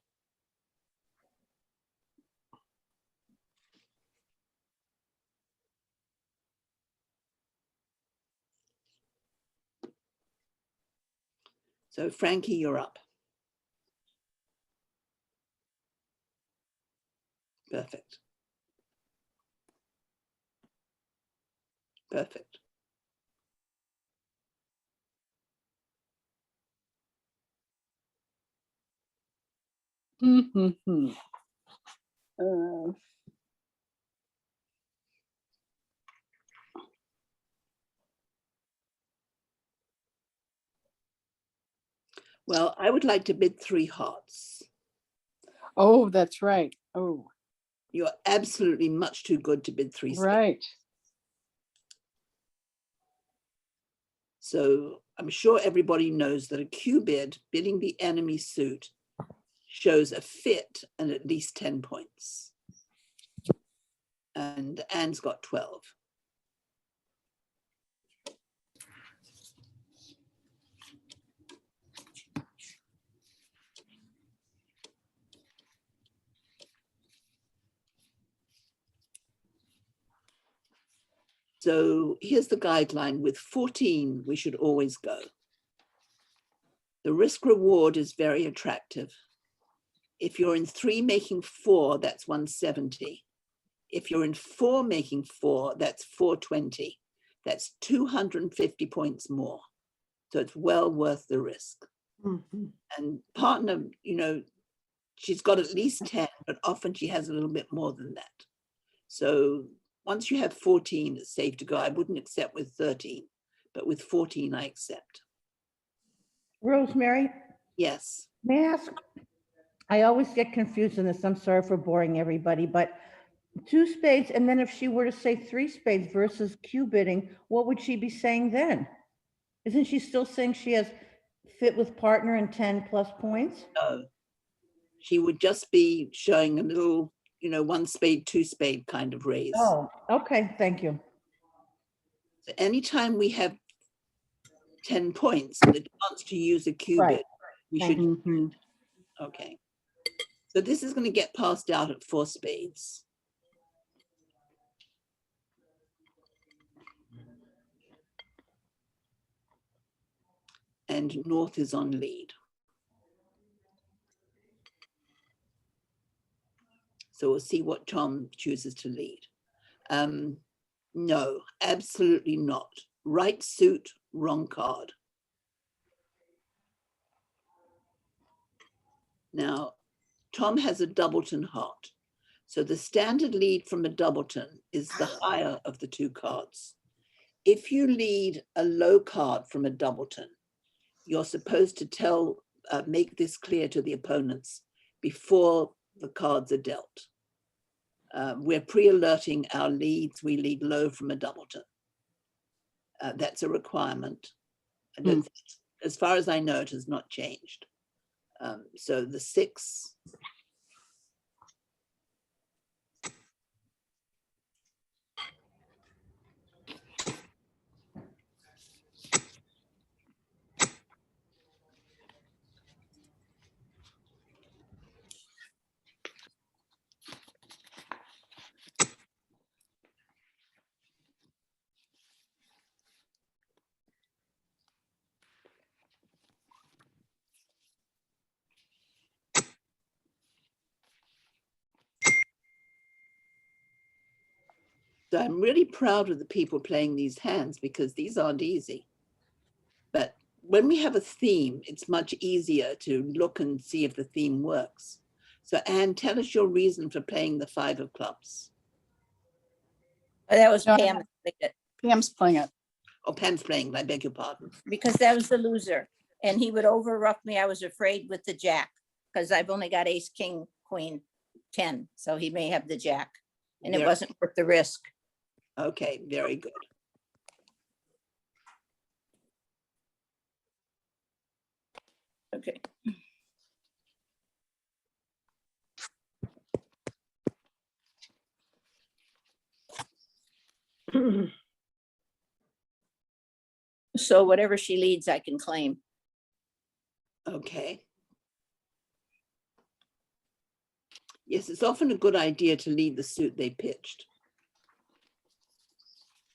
[SPEAKER 1] So Frankie, you're up. Perfect. Perfect.
[SPEAKER 4] Mm-hmm.
[SPEAKER 1] Well, I would like to bid 3 hearts.
[SPEAKER 4] Oh, that's right. Oh,
[SPEAKER 1] You're absolutely much too good to bid 3 spades.
[SPEAKER 4] right.
[SPEAKER 1] So I'm sure everybody knows that a Q bid, bidding the enemy suit, shows a fit and at least 10 points. And Anne's got 12. So here's the guideline. With 14, we should always go. The risk reward is very attractive. If you're in 3 making 4, that's 170. If you're in 4 making 4, that's 420. That's 250 points more. So it's well worth the risk.
[SPEAKER 2] Mhm.
[SPEAKER 1] And partner, she's got at least 10, but often she has a little bit more than that. So once you have 14, it's safe to go. I wouldn't accept with 13, but with 14, I accept.
[SPEAKER 3] Rosemary,
[SPEAKER 1] Yes.
[SPEAKER 3] may I ask? I always get confused in this. I'm sorry for boring everybody, but two spades, and then if she were to say three spades versus cue bidding, what would she be saying then? Isn't she still saying she has fit with partner and 10 plus points?
[SPEAKER 1] No. She would just be showing a little, one spade, two spade kind of raise.
[SPEAKER 3] Oh, okay, thank you.
[SPEAKER 1] So anytime we have 10 points and the chance to use a cue
[SPEAKER 3] Right.
[SPEAKER 1] bid, we
[SPEAKER 3] Thank
[SPEAKER 1] should.
[SPEAKER 4] Mhm.
[SPEAKER 1] Okay. So this is going to get passed out at 4 spades. And North is on lead. So we'll see what Tom chooses to lead. No, absolutely not. Right suit, wrong card. Now, Tom has a doubleton heart. So the standard lead from a doubleton is the higher of the two cards. If you lead a low card from a doubleton, you're supposed to make this clear to the opponents before the cards are dealt. We're pre-alerting our leads. We lead low from a doubleton. That's a requirement. I don't think, as far as I know, it has not changed. So the 6. So I'm really proud of the people playing these hands because these aren't easy. But when we have a theme, it's much easier to look and see if the theme works. So Anne, tell us your reason for playing the 5 of clubs.
[SPEAKER 5] That was
[SPEAKER 4] No,
[SPEAKER 5] Pam,
[SPEAKER 4] Pam's playing it.
[SPEAKER 1] Oh, Pam's playing, I beg your pardon.
[SPEAKER 5] because that was the loser. And he would over rough me. I was afraid with the jack, because I've only got ace, king, queen, 10. So he may have the jack. And it
[SPEAKER 1] Very-
[SPEAKER 5] wasn't worth the risk.
[SPEAKER 1] Okay, very good.
[SPEAKER 5] Okay. So whatever she leads, I can claim.
[SPEAKER 1] Okay. Yes, it's often a good idea to lead the suit they pitched.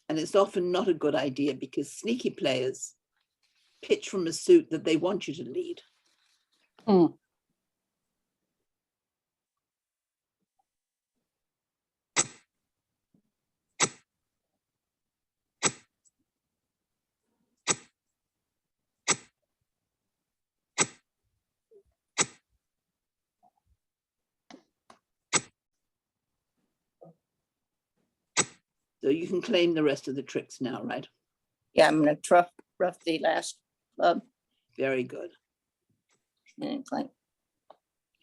[SPEAKER 1] And it's often not a good idea because sneaky players pitch from a suit that they want you to lead. So you can claim the rest of the tricks now, right?
[SPEAKER 5] Yeah, I'm gonna rough the last club
[SPEAKER 1] Very good.
[SPEAKER 5] and claim.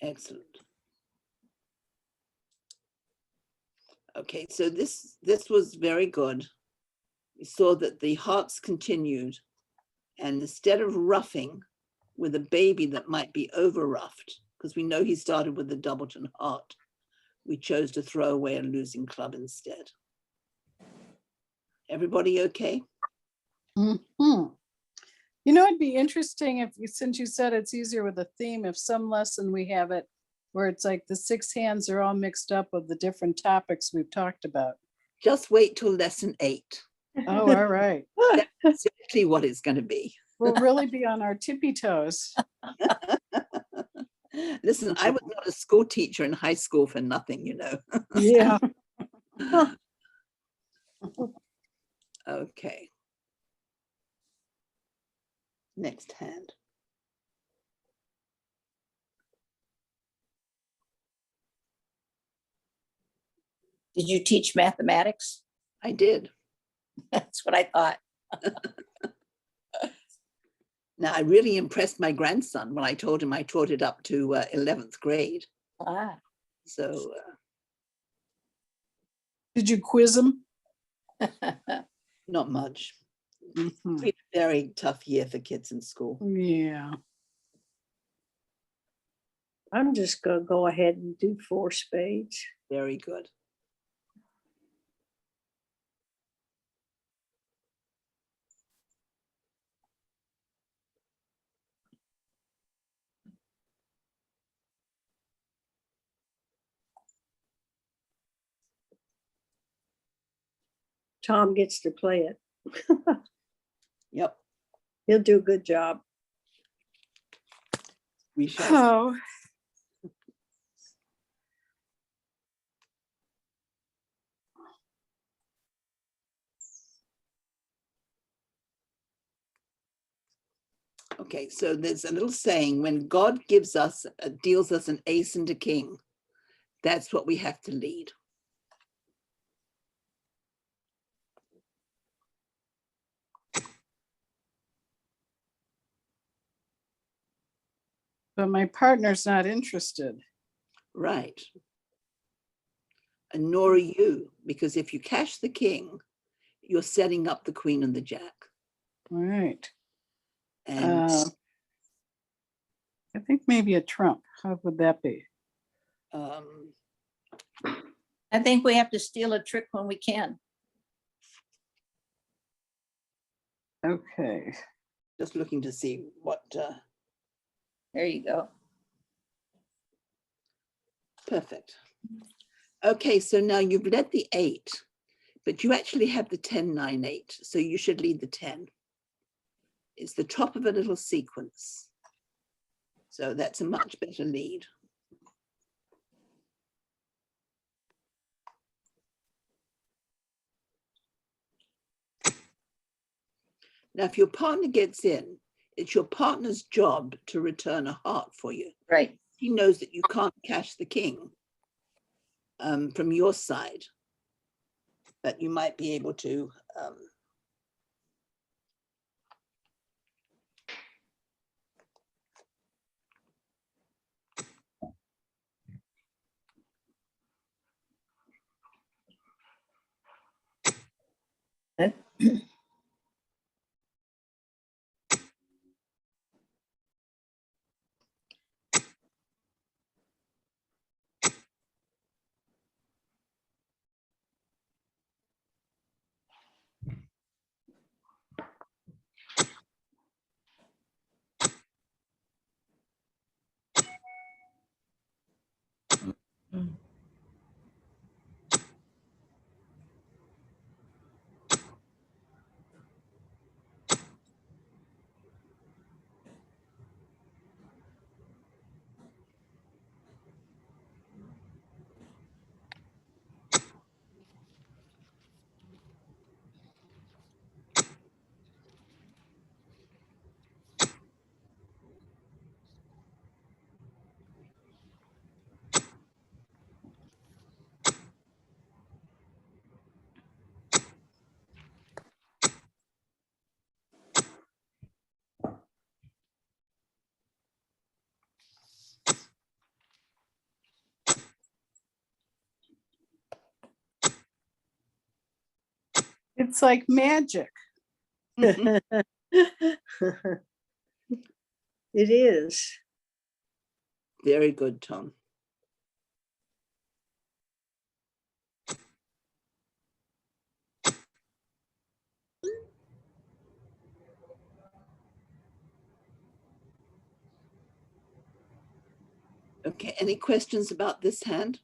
[SPEAKER 1] Excellent. Okay, so this was very good. We saw that the hearts continued, and instead of roughing with a baby that might be over roughed, because we know he started with the doubleton heart, we chose to throw away a losing club instead. Everybody okay?
[SPEAKER 4] You know, it'd be interesting if, since you said it's easier with a theme, if some lesson we have it where it's like the 6 hands are all mixed up of the different topics we've talked about.
[SPEAKER 1] Just wait till lesson 8.
[SPEAKER 4] Oh, all right.
[SPEAKER 1] That's exactly what it's going to be.
[SPEAKER 4] We'll really be on our tippy toes.
[SPEAKER 1] Listen, I was not a school teacher in high school for nothing, you know.
[SPEAKER 4] Yeah.
[SPEAKER 1] Okay. Next hand.
[SPEAKER 5] Did you teach mathematics?
[SPEAKER 1] I did.
[SPEAKER 5] That's what I thought.
[SPEAKER 1] Now, I really impressed my grandson when I told him I taught it up to 11th grade.
[SPEAKER 5] Ah,
[SPEAKER 1] So
[SPEAKER 4] Did you quiz them?
[SPEAKER 1] not much.
[SPEAKER 4] Mhm.
[SPEAKER 1] It's a very tough year for kids in school.
[SPEAKER 4] Yeah.
[SPEAKER 2] I'm just gonna go ahead and do 4 spades.
[SPEAKER 1] Very good.
[SPEAKER 2] Tom gets to play it.
[SPEAKER 1] Yep.
[SPEAKER 2] He'll do a good job.
[SPEAKER 1] We shall. See.
[SPEAKER 4] Oh,
[SPEAKER 1] Okay, so there's a little saying, when God gives us, deals us an ace and a king, that's what we have to lead.
[SPEAKER 4] but my partner's not interested.
[SPEAKER 1] Right. And nor are you, because if you cash the king, you're setting up the queen and the jack.
[SPEAKER 4] All right.
[SPEAKER 1] And
[SPEAKER 4] I think maybe a trump. How would that be?
[SPEAKER 5] I think we have to steal a trick when we can.
[SPEAKER 4] Okay.
[SPEAKER 1] just looking to see what,
[SPEAKER 5] There you go.
[SPEAKER 1] perfect. Okay, so now you've led the 8, but you actually have the 10, 9, 8. So you should lead the 10. It's the top of a little sequence. So that's a much better lead. Now, if your partner gets in, it's your partner's job to return a heart for you.
[SPEAKER 5] Right.
[SPEAKER 1] He knows that you can't cash the king from your side, but you might be able to.
[SPEAKER 4] It's like magic.
[SPEAKER 2] It is.
[SPEAKER 1] Very good, Tom. Okay, any questions about this hand?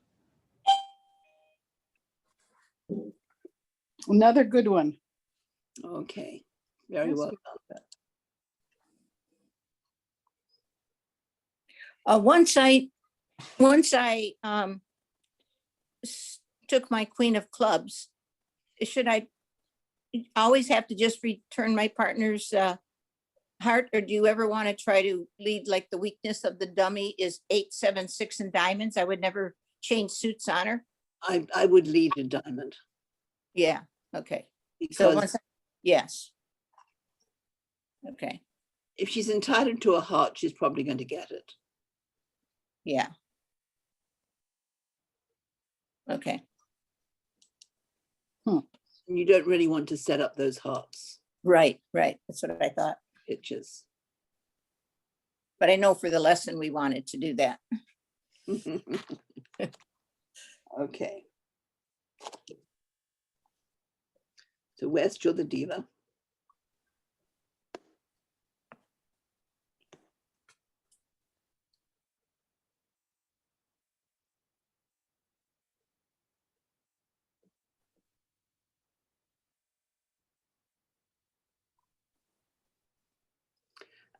[SPEAKER 4] Another good one.
[SPEAKER 1] Okay, very
[SPEAKER 4] Yes,
[SPEAKER 1] well
[SPEAKER 4] we-
[SPEAKER 1] done.
[SPEAKER 5] Once I took my queen of clubs, should I always have to just return my partner's heart, or do you ever want to try to lead, like, the weakness of the dummy is 8, 7, 6 and diamonds? I would never change suits on her.
[SPEAKER 1] I would lead a diamond
[SPEAKER 5] Yeah, okay. So
[SPEAKER 1] because
[SPEAKER 5] once, yes. Okay,
[SPEAKER 1] if she's entitled to a heart, she's probably going to get it.
[SPEAKER 5] yeah. Okay,
[SPEAKER 1] And you don't really want to set up those hearts
[SPEAKER 5] right. That's what I thought.
[SPEAKER 1] pictures.
[SPEAKER 5] But I know for the lesson, we wanted to do that.
[SPEAKER 1] Okay. So West, you're the dealer.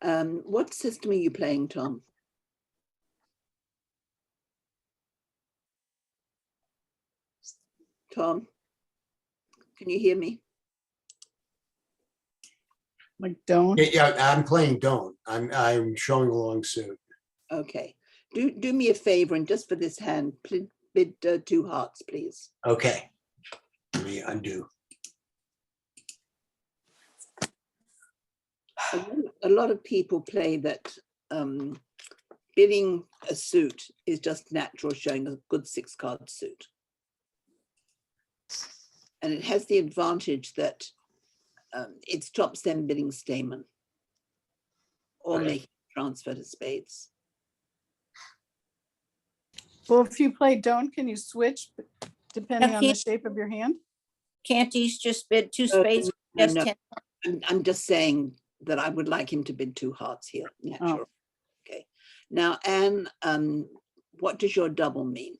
[SPEAKER 1] What system are you playing, Tom? Tom, can you hear me?
[SPEAKER 4] Like, don't.
[SPEAKER 8] Yeah, I'm playing don't. I'm showing along suit.
[SPEAKER 1] Okay. Do me a favor and just for this hand, bid 2 hearts, please.
[SPEAKER 8] Okay. Let me undo.
[SPEAKER 1] A lot of people play that bidding a suit is just natural, showing a good 6-card suit. And it has the advantage that it stops them bidding Stayman or
[SPEAKER 8] Right.
[SPEAKER 1] making transfer to spades.
[SPEAKER 4] Well, if you play don't, can you switch depending on the
[SPEAKER 5] can't-
[SPEAKER 4] shape of your hand?
[SPEAKER 5] Can't he just bid 2
[SPEAKER 1] No,
[SPEAKER 5] spades?
[SPEAKER 1] no,
[SPEAKER 5] Just
[SPEAKER 1] no.
[SPEAKER 5] 10?
[SPEAKER 1] I'm just saying that I would like him to bid 2 hearts here, natural. Okay. Now, Anne, what does your double mean?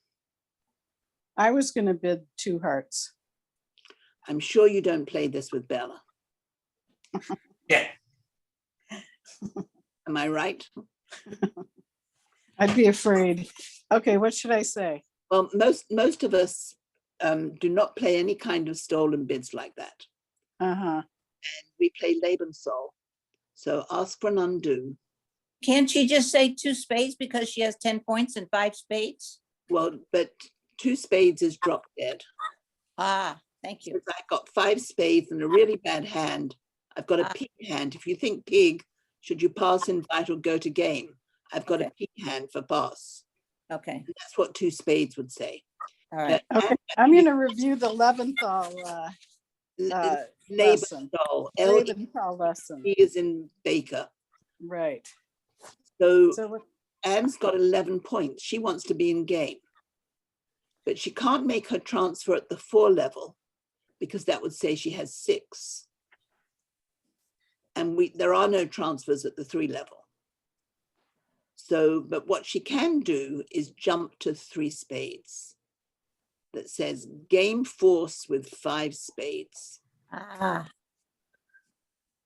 [SPEAKER 4] I was gonna bid 2 hearts.
[SPEAKER 1] I'm sure you don't play this with Bella.
[SPEAKER 8] Yeah.
[SPEAKER 1] Am I right?
[SPEAKER 4] I'd be afraid. Okay, what should I say?
[SPEAKER 1] Well, most of us do not play any kind of stolen bids like that.
[SPEAKER 4] Uh-huh.
[SPEAKER 1] We play Lebenssoll. So ask for an undo.
[SPEAKER 5] Can't she just say 2 spades because she has 10 points and 5 spades?
[SPEAKER 1] Well, but 2 spades is drop dead.
[SPEAKER 5] Ah, thank you.
[SPEAKER 1] Since I've got 5 spades and a really bad hand, I've got a
[SPEAKER 5] Ah.
[SPEAKER 1] pig hand. If you think pig, should you pass, invite, or go to game? I've got a
[SPEAKER 5] Okay.
[SPEAKER 1] pig hand for pass.
[SPEAKER 5] Okay,
[SPEAKER 1] And that's what 2 spades would say.
[SPEAKER 5] all right.
[SPEAKER 1] But
[SPEAKER 4] Okay, I'm gonna review the Leventhal lesson.
[SPEAKER 1] Lebenssoll,
[SPEAKER 4] Leventhal lesson.
[SPEAKER 1] He is in Baker.
[SPEAKER 4] Right.
[SPEAKER 1] So
[SPEAKER 4] So what-
[SPEAKER 1] Anne's got 11 points. She wants to be in game. But she can't make her transfer at the 4 level because that would say she has 6. And there are no transfers at the 3 level. So, but what she can do is jump to 3 spades that says game force with 5 spades.
[SPEAKER 5] Ah,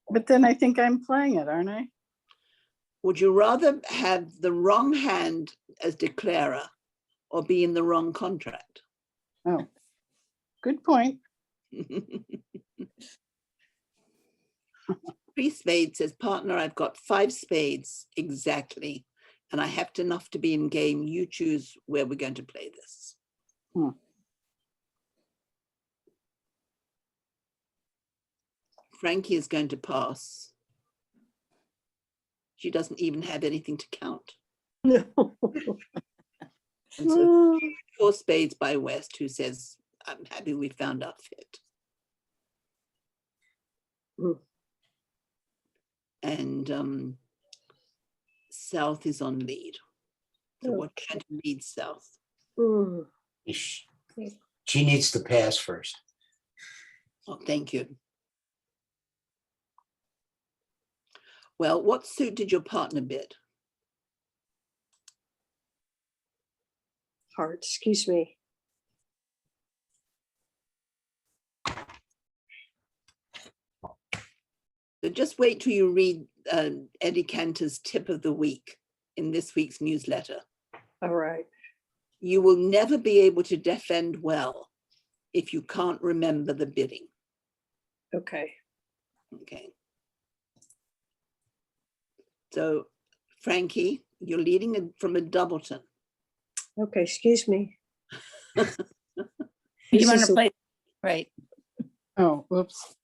[SPEAKER 4] but then I think I'm playing it, aren't I?
[SPEAKER 1] Would you rather have the wrong hand as declarer or be in the wrong contract?
[SPEAKER 4] Oh, good point.
[SPEAKER 1] 3 spades says, partner, I've got 5 spades exactly, and I have enough to be in game. You choose where we're going to play this.
[SPEAKER 4] Hmm.
[SPEAKER 1] Frankie is going to pass. She doesn't even have anything to count.
[SPEAKER 2] No.
[SPEAKER 1] And so 4 spades by West, who says, I'm happy we found our fit.
[SPEAKER 2] Mm.
[SPEAKER 1] And South is on lead. So what kind of lead South?
[SPEAKER 2] Mm.
[SPEAKER 8] She needs to pass first.
[SPEAKER 1] Oh, thank you. Well, what suit did your partner bid?
[SPEAKER 2] Heart, excuse me.
[SPEAKER 1] So just wait till you read Eddie Cantor's tip of the week in this week's newsletter.
[SPEAKER 2] All right.
[SPEAKER 1] You will never be able to defend well if you can't remember the bidding.
[SPEAKER 2] Okay.
[SPEAKER 1] Okay. So Frankie, you're leading from a doubleton.
[SPEAKER 2] Okay, excuse me.
[SPEAKER 5] You
[SPEAKER 2] This
[SPEAKER 5] want
[SPEAKER 2] is
[SPEAKER 5] to
[SPEAKER 2] a-
[SPEAKER 5] play, right?
[SPEAKER 4] Oh, whoops.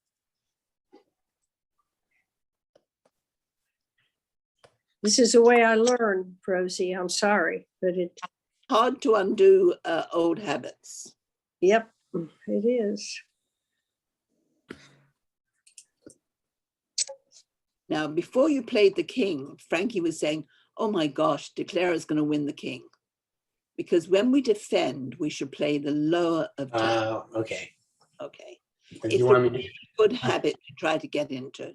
[SPEAKER 2] This is the way I learn, Rosie. I'm sorry, but
[SPEAKER 1] Hard to undo old habits.
[SPEAKER 2] yep, it is.
[SPEAKER 1] Now, before you played the king, Frankie was saying, oh my gosh, declare is going to win the king. Because when we defend, we should play the lower of turn.
[SPEAKER 8] Okay.
[SPEAKER 1] Okay.
[SPEAKER 8] And
[SPEAKER 1] It's
[SPEAKER 8] you
[SPEAKER 1] a
[SPEAKER 8] want me
[SPEAKER 1] really good habit to try to get into.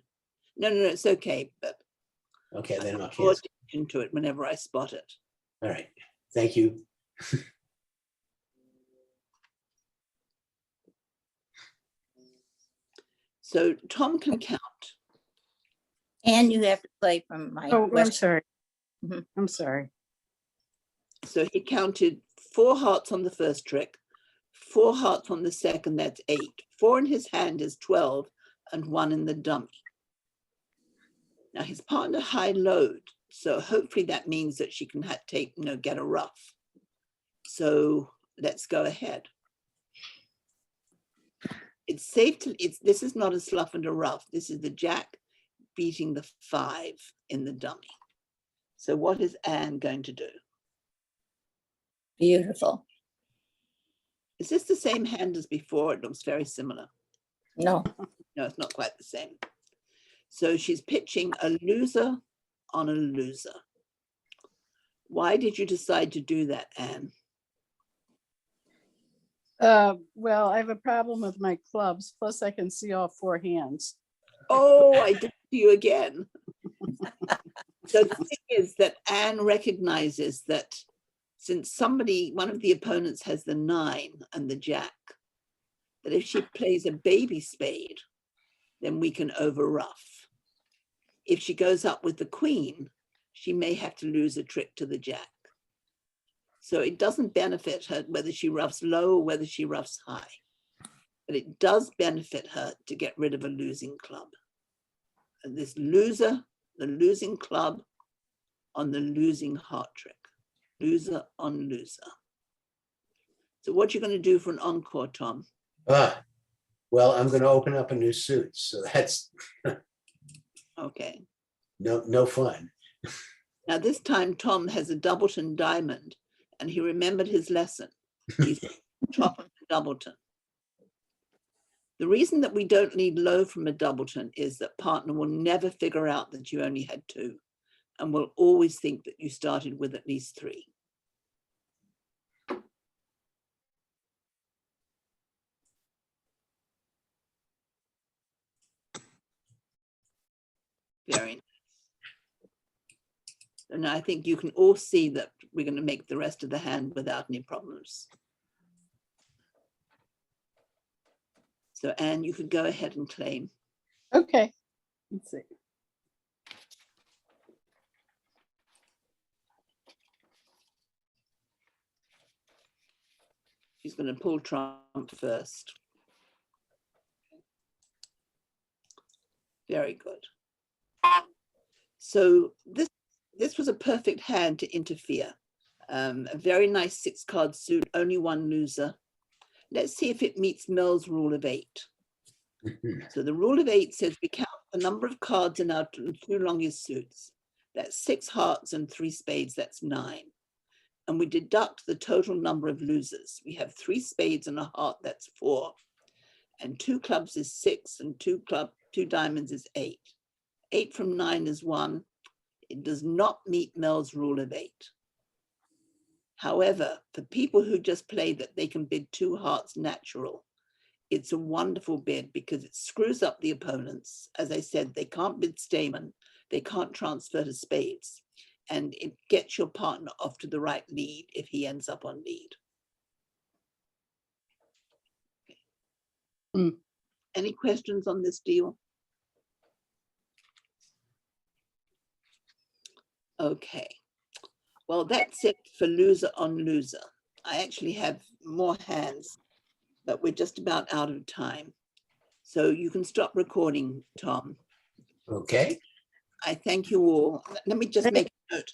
[SPEAKER 1] No, it's okay, but
[SPEAKER 8] to, okay, then I'll
[SPEAKER 1] draw
[SPEAKER 8] cancel.
[SPEAKER 1] attention to it whenever I spot it.
[SPEAKER 8] All right, thank you.
[SPEAKER 1] So Tom can count.
[SPEAKER 5] And you have to play from my
[SPEAKER 4] Oh, I'm
[SPEAKER 5] west.
[SPEAKER 4] sorry.
[SPEAKER 5] Mhm.
[SPEAKER 4] I'm sorry.
[SPEAKER 1] So he counted 4 hearts on the first trick, 4 hearts on the second, that's 8. 4 in his hand is 12, and 1 in the dummy. Now his partner high load, so hopefully that means that she can get a ruff. So let's go ahead. It's safe to, this is not a sluff and a ruff. This is the jack beating the 5 in the dummy. So what is Anne going to do?
[SPEAKER 5] Beautiful.
[SPEAKER 1] Is this the same hand as before? It looks very similar.
[SPEAKER 5] No,
[SPEAKER 1] No, it's not quite the same. So she's pitching a loser on a loser. Why did you decide to do that, Anne?
[SPEAKER 4] Well, I have a problem with my clubs, plus I can see all 4 hands.
[SPEAKER 1] Oh, I did it to you again. So the thing is that Anne recognizes that since one of the opponents has the 9 and the jack, that if she plays a baby spade, then we can overruff. If she goes up with the queen, she may have to lose a trick to the jack. So it doesn't benefit her whether she roughs low or whether she roughs high. But it does benefit her to get rid of a losing club. And this loser, the losing club on the losing heart trick. Loser on loser. So what you're going to do for an encore, Tom?
[SPEAKER 8] Well, I'm going to open up a new suit, so that's
[SPEAKER 1] Okay.
[SPEAKER 8] no fun.
[SPEAKER 1] Now this time Tom has a Doubleton diamond and he remembered his lesson. He's top of the Doubleton. The reason that we don't lead low from a Doubleton is that partner will never figure out that you only had 2 and will always think that you started with at least 3. Very nice. So now I think you can all see that we're going to make the rest of the hand without any problems. So Anne, you could go ahead and claim.
[SPEAKER 4] Okay. Let's see.
[SPEAKER 1] She's going to pull trump first. Very good. So this was a perfect hand to interfere. A very nice 6-card suit, only 1 loser. Let's see if it meets Mel's rule of 8. So the rule of 8 says we count the number of cards in our 2 longest suits. That's 6 hearts and 3 spades, that's 9. And we deduct the total number of losers. We have 3 spades and a heart, that's 4. And 2 clubs is 6 and 2 diamonds is 8. 8 from 9 is 1. It does not meet Mel's rule of 8. However, for people who just play that they can bid 2 hearts natural, it's a wonderful bid because it screws up the opponents. As I said, they can't bid Stayman, they can't transfer to spades, and it gets your partner off to the right lead if he ends up on lead.
[SPEAKER 4] Mm.
[SPEAKER 1] Any questions on this deal? Okay. Well, that's it for loser on loser. I actually have more hands, but we're just about out of time. So you can stop recording, Tom.
[SPEAKER 8] Okay.
[SPEAKER 1] I thank you all. Let me just make a note.